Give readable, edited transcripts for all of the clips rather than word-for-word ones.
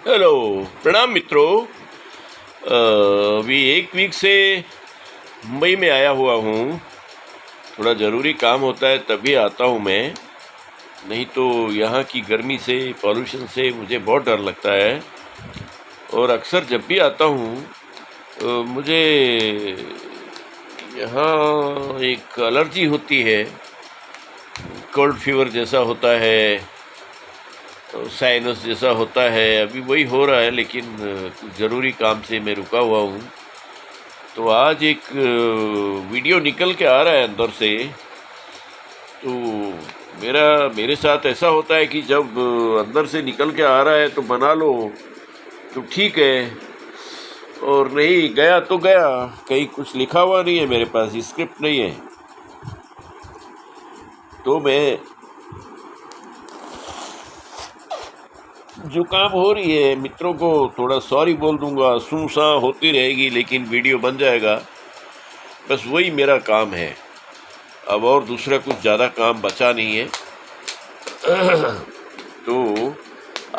Hello. प्रणाम मित्रों। अभी एक वीक से मुंबई में आया हुआ हूँ। थोड़ा ज़रूरी काम होता है तभी आता हूँ मैं, नहीं तो यहाँ की गर्मी से, पॉल्यूशन से मुझे बहुत डर लगता है। और अक्सर जब भी आता हूँ मुझे यहाँ एक एलर्जी होती है, कोल्ड फीवर जैसा होता है, साइनस जैसा होता है। अभी वही हो रहा है, लेकिन कुछ ज़रूरी काम से मैं रुका हुआ हूँ। तो आज एक वीडियो निकल के आ रहा है अंदर से। तो मेरे साथ ऐसा होता है कि जब अंदर से निकल के आ रहा है तो बना लो तो ठीक है, और नहीं गया तो गया। कहीं कुछ लिखा हुआ नहीं है, मेरे पास स्क्रिप्ट नहीं है। तो मैं जुकाम हो रही है, मित्रों को थोड़ा सॉरी बोल दूंगा, सूं सां होती रहेगी, लेकिन वीडियो बन जाएगा। बस वही मेरा काम है, अब और दूसरा कुछ ज़्यादा काम बचा नहीं है। तो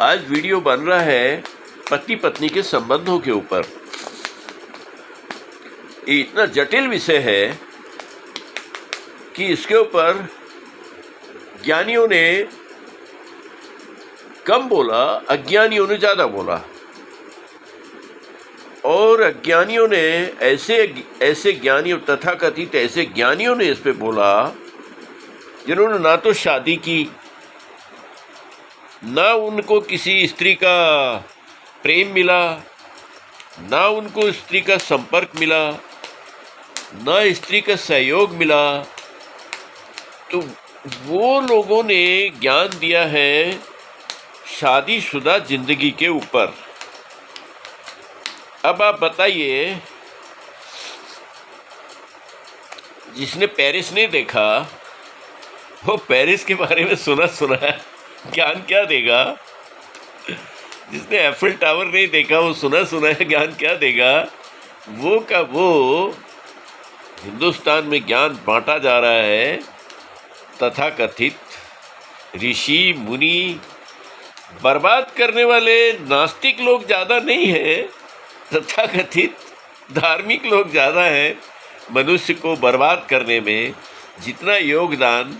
आज वीडियो बन रहा है पति पत्नी के संबंधों के ऊपर। ये इतना जटिल विषय है कि इसके ऊपर ज्ञानियों ने कम बोला, अज्ञानियों ने ज़्यादा बोला। और अज्ञानियों ने ऐसे ज्ञानियों, तथाकथित ऐसे ज्ञानियों ने इस पे बोला जिन्होंने ना तो शादी की, ना उनको किसी स्त्री का प्रेम मिला, ना उनको स्त्री का संपर्क मिला, ना स्त्री का सहयोग मिला। तो वो लोगों ने ज्ञान दिया है शादीशुदा जिंदगी के ऊपर। अब आप बताइए, जिसने पेरिस नहीं देखा वो पेरिस के बारे में सुना है, ज्ञान क्या देगा? जिसने एफिल टावर नहीं देखा वो सुना है, ज्ञान क्या देगा? वो का वो हिंदुस्तान में ज्ञान बांटा जा रहा है। तथाकथित ऋषि मुनि, बर्बाद करने वाले नास्तिक लोग ज़्यादा नहीं हैं, तथाकथित धार्मिक लोग ज़्यादा हैं। मनुष्य को बर्बाद करने में जितना योगदान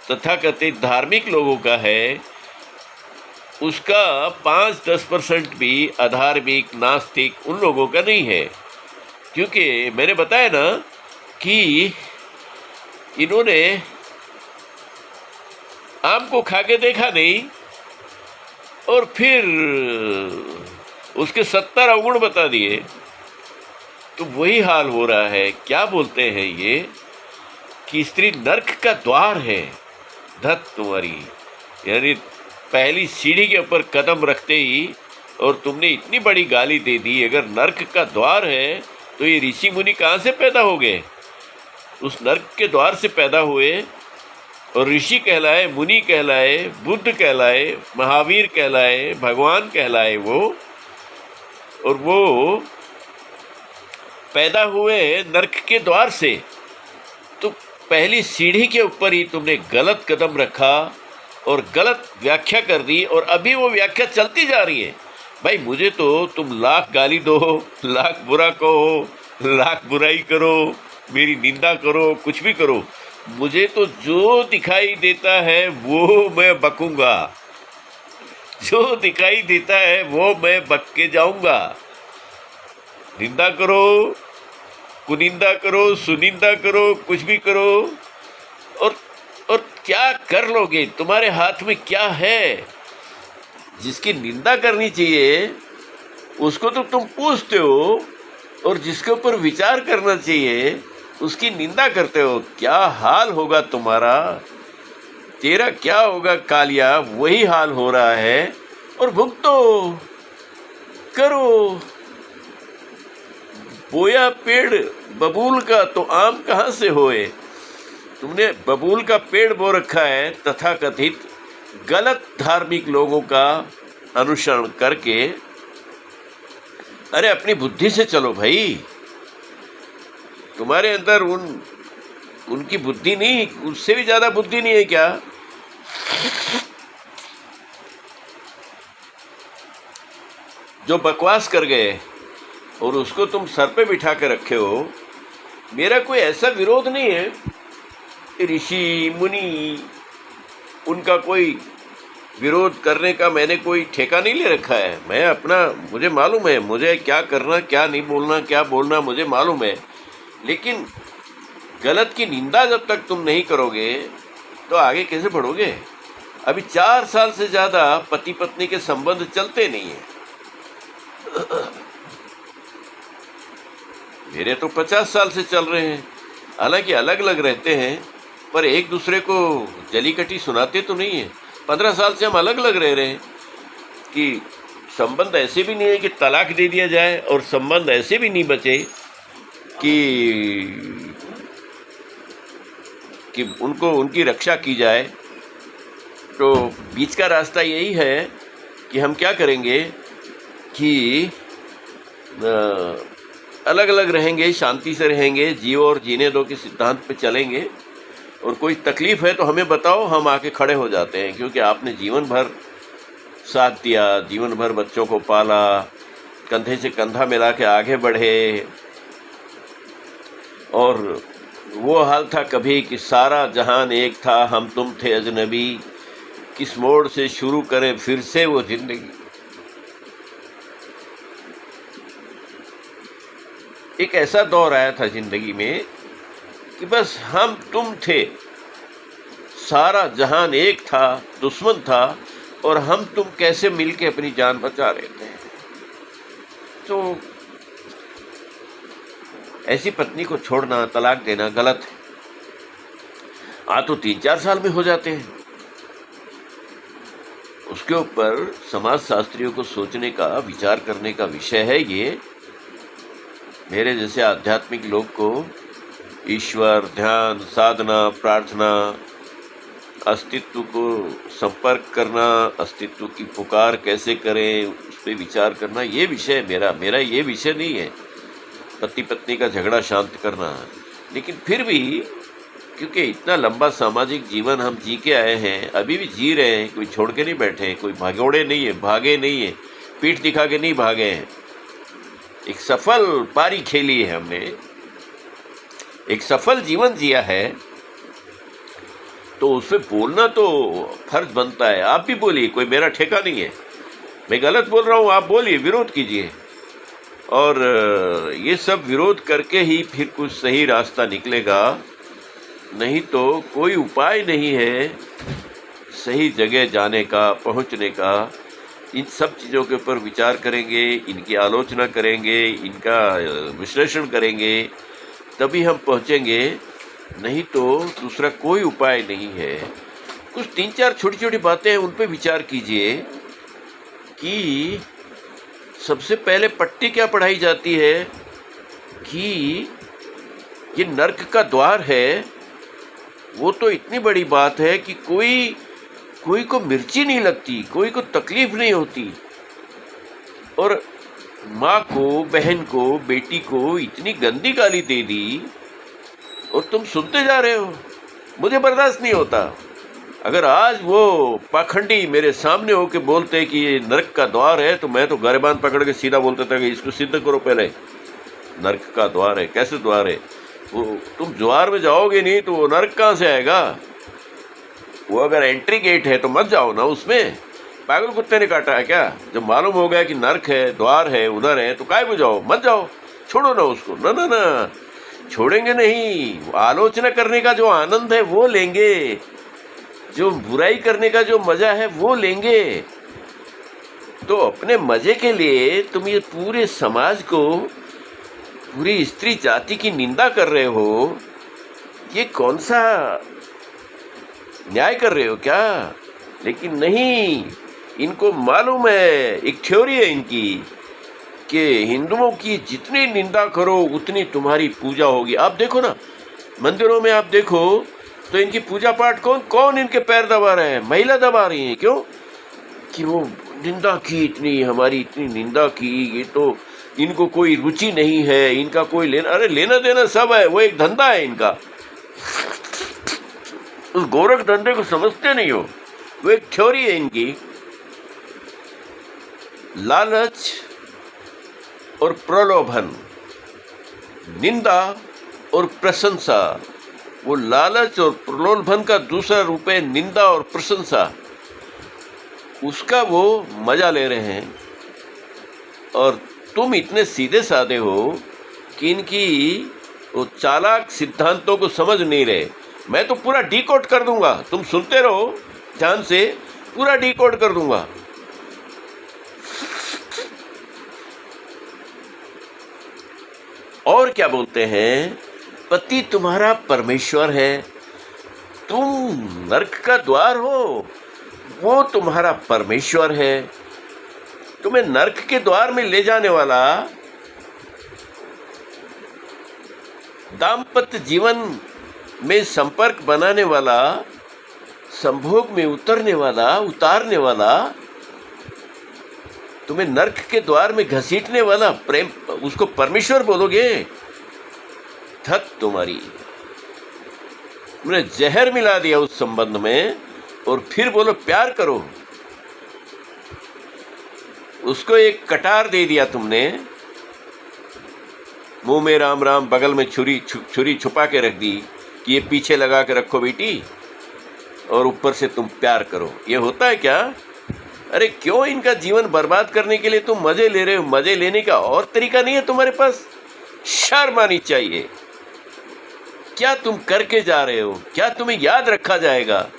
तथाकथित धार्मिक लोगों का है, उसका 5-10% भी अधार्मिक नास्तिक उन लोगों का नहीं है। क्योंकि मैंने बताया ना कि इन्होंने आम को खा के देखा नहीं और फिर उसके 70 अवगुण बता दिए। तो वही हाल हो रहा है। क्या बोलते हैं ये कि स्त्री नर्क का द्वार है। धत तुम्हारी, यानी पहली सीढ़ी के ऊपर कदम रखते ही और तुमने इतनी बड़ी गाली दे दी। अगर नर्क का द्वार है तो ये ऋषि मुनि कहाँ से पैदा हो गए? उस नर्क के द्वार से पैदा हुए और ऋषि कहलाए, मुनि कहलाए, बुद्ध कहलाए, महावीर कहलाए, भगवान कहलाए वो। और वो पैदा हुए नर्क के द्वार से। तो पहली सीढ़ी के ऊपर ही तुमने गलत कदम रखा और गलत व्याख्या कर दी, और अभी वो व्याख्या चलती जा रही है। भाई मुझे तो तुम लाख गाली दो, लाख बुरा कहो, लाख बुराई करो, मेरी निंदा करो, कुछ भी करो, मुझे तो जो दिखाई देता है वो मैं बकूंगा। जो दिखाई देता है वो मैं बक के जाऊंगा। निंदा करो, कुनिंदा करो, सुनिंदा करो, कुछ भी करो। और क्या कर लोगे? तुम्हारे हाथ में क्या है? जिसकी निंदा करनी चाहिए उसको तो तुम पूछते हो, और जिसके ऊपर विचार करना चाहिए उसकी निंदा करते हो। क्या हाल होगा तुम्हारा? तेरा क्या होगा कालिया? वही हाल हो रहा है। और भुगतो, करो। बोया पेड़ बबूल का तो आम कहाँ से होए? तुमने बबूल का पेड़ बो रखा है तथाकथित गलत धार्मिक लोगों का अनुसरण करके। अरे अपनी बुद्धि से चलो भाई। तुम्हारे अंदर उनकी बुद्धि नहीं, उससे भी ज़्यादा बुद्धि नहीं है क्या? जो बकवास कर गए और उसको तुम सर पे बिठा के रखे हो। मेरा कोई ऐसा विरोध नहीं है। ऋषि मुनि, उनका कोई विरोध करने का मैंने कोई ठेका नहीं ले रखा है। मैं अपना, मुझे मालूम है मुझे क्या करना, क्या नहीं बोलना, क्या बोलना मुझे मालूम है। लेकिन गलत की निंदा जब तक तुम नहीं करोगे तो आगे कैसे बढ़ोगे? अभी 4 साल से ज़्यादा पति पत्नी के संबंध चलते नहीं हैं। मेरे तो 50 साल से चल रहे हैं। हालांकि अलग अलग रहते हैं पर एक दूसरे को जलीकटी सुनाते तो नहीं है। 15 साल से हम अलग अलग रह रहे हैं कि संबंध ऐसे भी नहीं है कि तलाक दे दिया जाए और संबंध ऐसे भी नहीं बचे कि उनको उनकी रक्षा की जाए। तो बीच का रास्ता यही है कि हम क्या करेंगे कि अलग अलग रहेंगे, शांति से रहेंगे, जियो और जीने दो के सिद्धांत पे चलेंगे। और कोई तकलीफ़ है तो हमें बताओ, हम आके खड़े हो जाते हैं, क्योंकि आपने जीवन भर साथ दिया, जीवन भर बच्चों को पाला, कंधे से कंधा मिला के आगे बढ़े। और वो हाल था कभी कि सारा जहान एक था, हम तुम थे अजनबी, किस मोड़ से शुरू करें फिर से वो जिंदगी। एक ऐसा दौर आया था जिंदगी में कि बस हम तुम थे, सारा जहान एक था, दुश्मन था, और हम तुम कैसे मिलके अपनी जान बचा रहे थे। तो ऐसी पत्नी को छोड़ना, तलाक देना गलत है। तो 3-4 साल में हो जाते हैं। उसके ऊपर समाज शास्त्रियों को सोचने का, विचार करने का विषय है ये। मेरे जैसे आध्यात्मिक लोग को ईश्वर, ध्यान, साधना, प्रार्थना, अस्तित्व को संपर्क करना, अस्तित्व की पुकार कैसे करें उस पर विचार करना, ये विषय मेरा ये विषय नहीं है पति पत्नी का झगड़ा शांत करना। लेकिन फिर भी क्योंकि इतना लंबा सामाजिक जीवन हम जी के आए हैं, अभी भी जी रहे हैं, कोई छोड़ के नहीं बैठे हैं, कोई भागोड़े नहीं है, भागे नहीं है, पीठ दिखा के नहीं भागे हैं। एक सफल पारी खेली है हमने, एक सफल जीवन जिया है, तो उससे बोलना तो फर्ज बनता है। आप भी बोलिए, कोई मेरा ठेका नहीं है। मैं गलत बोल रहा हूँ, आप बोलिए, विरोध कीजिए। और ये सब विरोध करके ही फिर कुछ सही रास्ता निकलेगा, नहीं तो कोई उपाय नहीं है सही जगह जाने का, पहुँचने का। इन सब चीज़ों के ऊपर विचार करेंगे, इनकी आलोचना करेंगे, इनका विश्लेषण करेंगे, तभी हम पहुँचेंगे, नहीं तो दूसरा कोई उपाय नहीं है। कुछ 3-4 छोटी छोटी बातें हैं, उन पे विचार कीजिए कि सबसे पहले पट्टी क्या पढ़ाई जाती है कि ये नर्क का द्वार है। वो तो इतनी बड़ी बात है कि कोई को मिर्ची नहीं लगती, कोई को तकलीफ नहीं होती, और माँ को, बहन को, बेटी को इतनी गंदी गाली दे दी और तुम सुनते जा रहे हो। मुझे बर्दाश्त नहीं होता। अगर आज वो पाखंडी मेरे सामने होके बोलते कि ये नरक का द्वार है, तो मैं तो गरिबान पकड़ के सीधा बोलता था कि इसको सिद्ध करो पहले, नरक का द्वार है। कैसे द्वार है? वो तुम द्वार में जाओगे नहीं तो वो नरक कहाँ से आएगा? वो अगर एंट्री गेट है तो मत जाओ ना उसमें। पागल कुत्ते ने काटा है क्या? जब मालूम हो गया कि नरक है, द्वार है, उधर है, तो काय को जाओ? मत जाओ, छोड़ो ना उसको। ना ना ना, छोड़ेंगे नहीं। आलोचना करने का जो आनंद है वो लेंगे, जो बुराई करने का जो मजा है वो लेंगे। तो अपने मजे के लिए तुम ये पूरे समाज को, पूरी स्त्री जाति की निंदा कर रहे हो। ये कौन सा न्याय कर रहे हो क्या? लेकिन नहीं, इनको मालूम है, एक थ्योरी है इनकी कि हिंदुओं की जितनी निंदा करो उतनी तुम्हारी पूजा होगी। आप देखो ना, मंदिरों में आप देखो तो इनकी पूजा पाठ कौन इनके पैर दबा रहे हैं? महिला दबा रही हैं। क्यों? कि वो निंदा की, इतनी हमारी इतनी निंदा की, ये तो इनको कोई रुचि नहीं है, इनका कोई लेना देना सब है, वो एक धंधा है इनका। उस गोरख धंधे को समझते नहीं हो। वो एक थ्योरी है इनकी। लालच और प्रलोभन, निंदा और प्रशंसा। वो लालच और प्रलोभन का दूसरा रूप है निंदा और प्रशंसा। उसका वो मजा ले रहे हैं और तुम इतने सीधे साधे हो कि इनकी वो चालाक सिद्धांतों को समझ नहीं रहे। मैं तो पूरा डिकोड कर दूंगा, तुम सुनते रहो ध्यान से, पूरा डिकोड कर दूंगा। और क्या बोलते हैं, पति तुम्हारा परमेश्वर है, तुम नरक का द्वार हो, वो तुम्हारा परमेश्वर है। तुम्हें नरक के द्वार में ले जाने वाला, दाम्पत्य जीवन में संपर्क बनाने वाला, संभोग में उतारने वाला, तुम्हें नरक के द्वार में घसीटने वाला प्रेम, उसको परमेश्वर बोलोगे? धत तुम्हारी, तुमने जहर मिला दिया उस संबंध में और फिर बोलो प्यार करो। उसको एक कटार दे दिया तुमने, मुंह में राम राम, बगल में छुरी छुपा के रख दी कि ये पीछे लगा के रखो बेटी, और ऊपर से तुम प्यार करो। ये होता है क्या? अरे क्यों इनका जीवन बर्बाद करने के लिए तुम मजे ले रहे हो? मजे लेने का और तरीका नहीं है तुम्हारे पास? शर्म आनी चाहिए। क्या तुम करके जा रहे हो? क्या तुम्हें याद रखा जाएगा?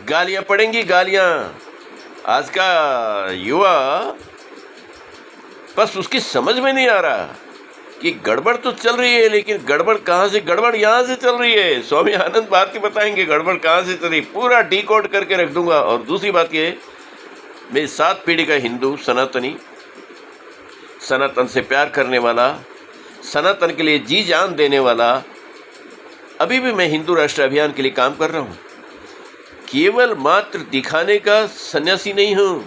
गालियां पड़ेंगी, गालियां। आज का युवा बस उसकी समझ में नहीं आ रहा कि गड़बड़ तो चल रही है, लेकिन गड़बड़ कहाँ से? गड़बड़ यहाँ से चल रही है। स्वामी आनंद भारती बताएंगे गड़बड़ कहाँ से चल रही, पूरा डिकोड करके रख दूंगा। और दूसरी बात ये, मैं 7 पीढ़ी का हिंदू सनातनी, सनातन से प्यार करने वाला, सनातन के लिए जी जान देने वाला, अभी भी मैं हिंदू राष्ट्र अभियान के लिए काम कर रहा हूँ। केवल मात्र दिखाने का सन्यासी नहीं हूँ,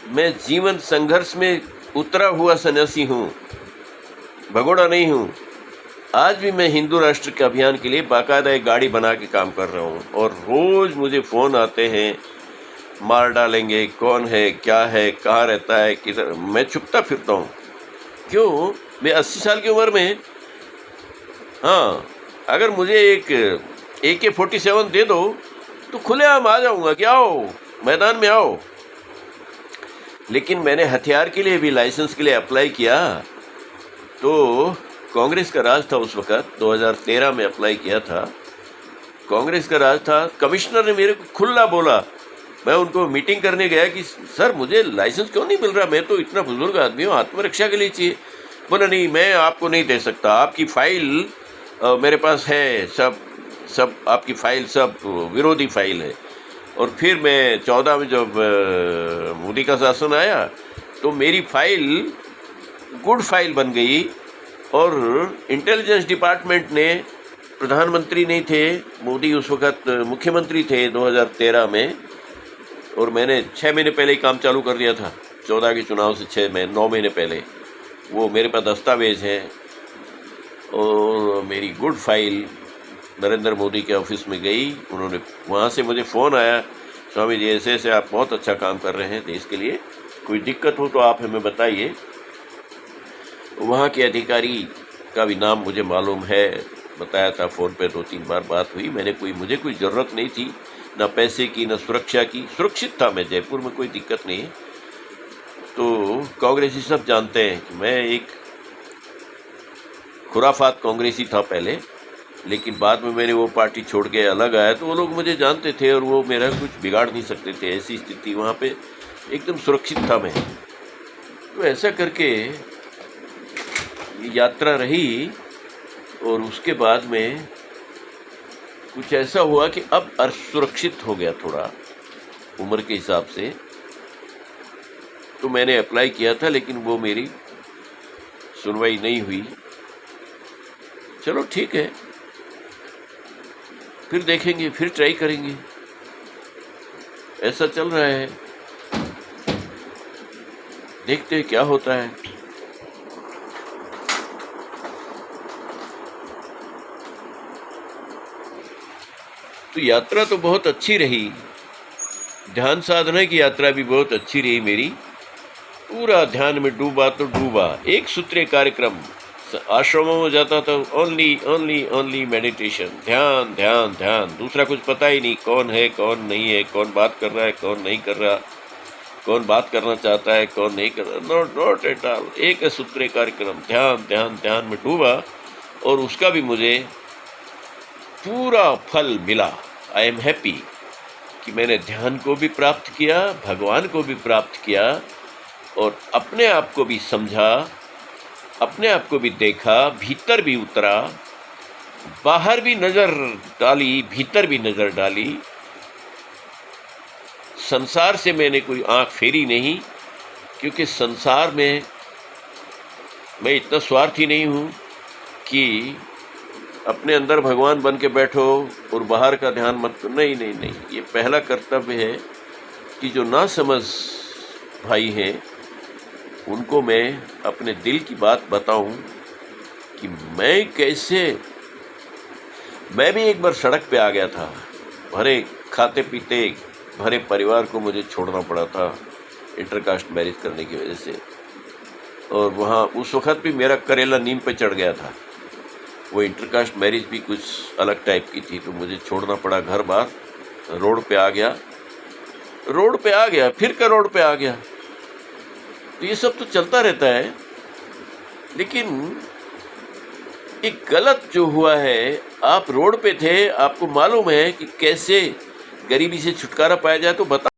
मैं जीवन संघर्ष में उतरा हुआ सन्यासी हूँ, भगोड़ा नहीं हूँ। आज भी मैं हिंदू राष्ट्र के अभियान के लिए बाकायदा एक गाड़ी बना के काम कर रहा हूँ और रोज़ मुझे फ़ोन आते हैं, मार डालेंगे, कौन है, क्या है, कहाँ रहता है, किधर। मैं छुपता फिरता हूँ। क्यों? मैं 80 साल की उम्र में, हाँ, अगर मुझे एक AK-47 दे दो तो खुलेआम आ जाऊँगा कि आओ मैदान में आओ। लेकिन मैंने हथियार के लिए भी लाइसेंस के लिए अप्लाई किया तो कांग्रेस का राज था उस वक़्त, 2013 में अप्लाई किया था, कांग्रेस का राज था। कमिश्नर ने मेरे को खुला बोला, मैं उनको मीटिंग करने गया कि सर मुझे लाइसेंस क्यों नहीं मिल रहा, मैं तो इतना बुजुर्ग आदमी हूँ, आत्मरक्षा के लिए चाहिए। बोला नहीं, मैं आपको नहीं दे सकता, आपकी फ़ाइल मेरे पास है, सब आपकी फ़ाइल सब विरोधी फ़ाइल है। और फिर मैं 14 में जब मोदी का शासन आया तो मेरी फ़ाइल गुड फाइल बन गई और इंटेलिजेंस डिपार्टमेंट ने, प्रधानमंत्री नहीं थे मोदी, उस वक़्त मुख्यमंत्री थे 2013 में, और मैंने 6 महीने पहले ही काम चालू कर दिया था, 14 के चुनाव से 9 महीने पहले। वो मेरे पास दस्तावेज हैं और मेरी गुड फाइल नरेंद्र मोदी के ऑफिस में गई। उन्होंने, वहाँ से मुझे फ़ोन आया, स्वामी जी ऐसे ऐसे आप बहुत अच्छा काम कर रहे हैं देश के लिए, कोई दिक्कत हो तो आप हमें बताइए। वहाँ के अधिकारी का भी नाम मुझे मालूम है, बताया था, फ़ोन पे 2-3 बार बात हुई। मुझे कोई ज़रूरत नहीं थी, ना पैसे की, ना सुरक्षा की, सुरक्षित था मैं, जयपुर में कोई दिक्कत नहीं है। तो कांग्रेसी सब जानते हैं कि मैं एक खुराफात कांग्रेसी था पहले, लेकिन बाद में मैंने वो पार्टी छोड़ के अलग आया तो वो लोग मुझे जानते थे और वो मेरा कुछ बिगाड़ नहीं सकते थे। ऐसी स्थिति वहाँ पे एकदम सुरक्षित था मैं। तो ऐसा करके यात्रा रही और उसके बाद में कुछ ऐसा हुआ कि अब असुरक्षित हो गया थोड़ा उम्र के हिसाब से। तो मैंने अप्लाई किया था लेकिन वो मेरी सुनवाई नहीं हुई। चलो ठीक है, फिर देखेंगे, फिर ट्राई करेंगे। ऐसा चल रहा है, देखते हैं क्या होता है। तो यात्रा तो बहुत अच्छी रही, ध्यान साधना की यात्रा भी बहुत अच्छी रही मेरी। पूरा ध्यान में डूबा तो डूबा। एक सूत्रीय कार्यक्रम, आश्रमों में जाता था, ओनली ओनली ओनली मेडिटेशन, ध्यान ध्यान ध्यान, दूसरा कुछ पता ही नहीं, कौन है कौन नहीं है, कौन बात कर रहा है कौन नहीं कर रहा, कौन बात करना चाहता है कौन नहीं कर रहा, नॉट एट ऑल। एक सूत्रीय कार्यक्रम, ध्यान ध्यान ध्यान में डूबा और उसका भी मुझे पूरा फल मिला। आई एम हैप्पी कि मैंने ध्यान को भी प्राप्त किया, भगवान को भी प्राप्त किया और अपने आप को भी समझा, अपने आप को भी देखा, भीतर भी उतरा, बाहर भी नज़र डाली, भीतर भी नज़र डाली। संसार से मैंने कोई आंख फेरी नहीं, क्योंकि संसार में मैं इतना स्वार्थी नहीं हूँ कि अपने अंदर भगवान बन के बैठो और बाहर का ध्यान मत करो। नहीं नहीं नहीं, ये पहला कर्तव्य है कि जो ना समझ भाई हैं उनको मैं अपने दिल की बात बताऊं कि मैं भी एक बार सड़क पे आ गया था। भरे खाते पीते भरे परिवार को मुझे छोड़ना पड़ा था इंटरकास्ट मैरिज करने की वजह से, और वहाँ उस वक़्त भी मेरा करेला नीम पे चढ़ गया था। वो इंटरकास्ट मैरिज भी कुछ अलग टाइप की थी, तो मुझे छोड़ना पड़ा घर बार, रोड पे आ गया, फिर का रोड पे आ गया। तो ये सब तो चलता रहता है, लेकिन एक गलत जो हुआ है, आप रोड पे थे, आपको मालूम है कि कैसे गरीबी से छुटकारा पाया जाए, तो बता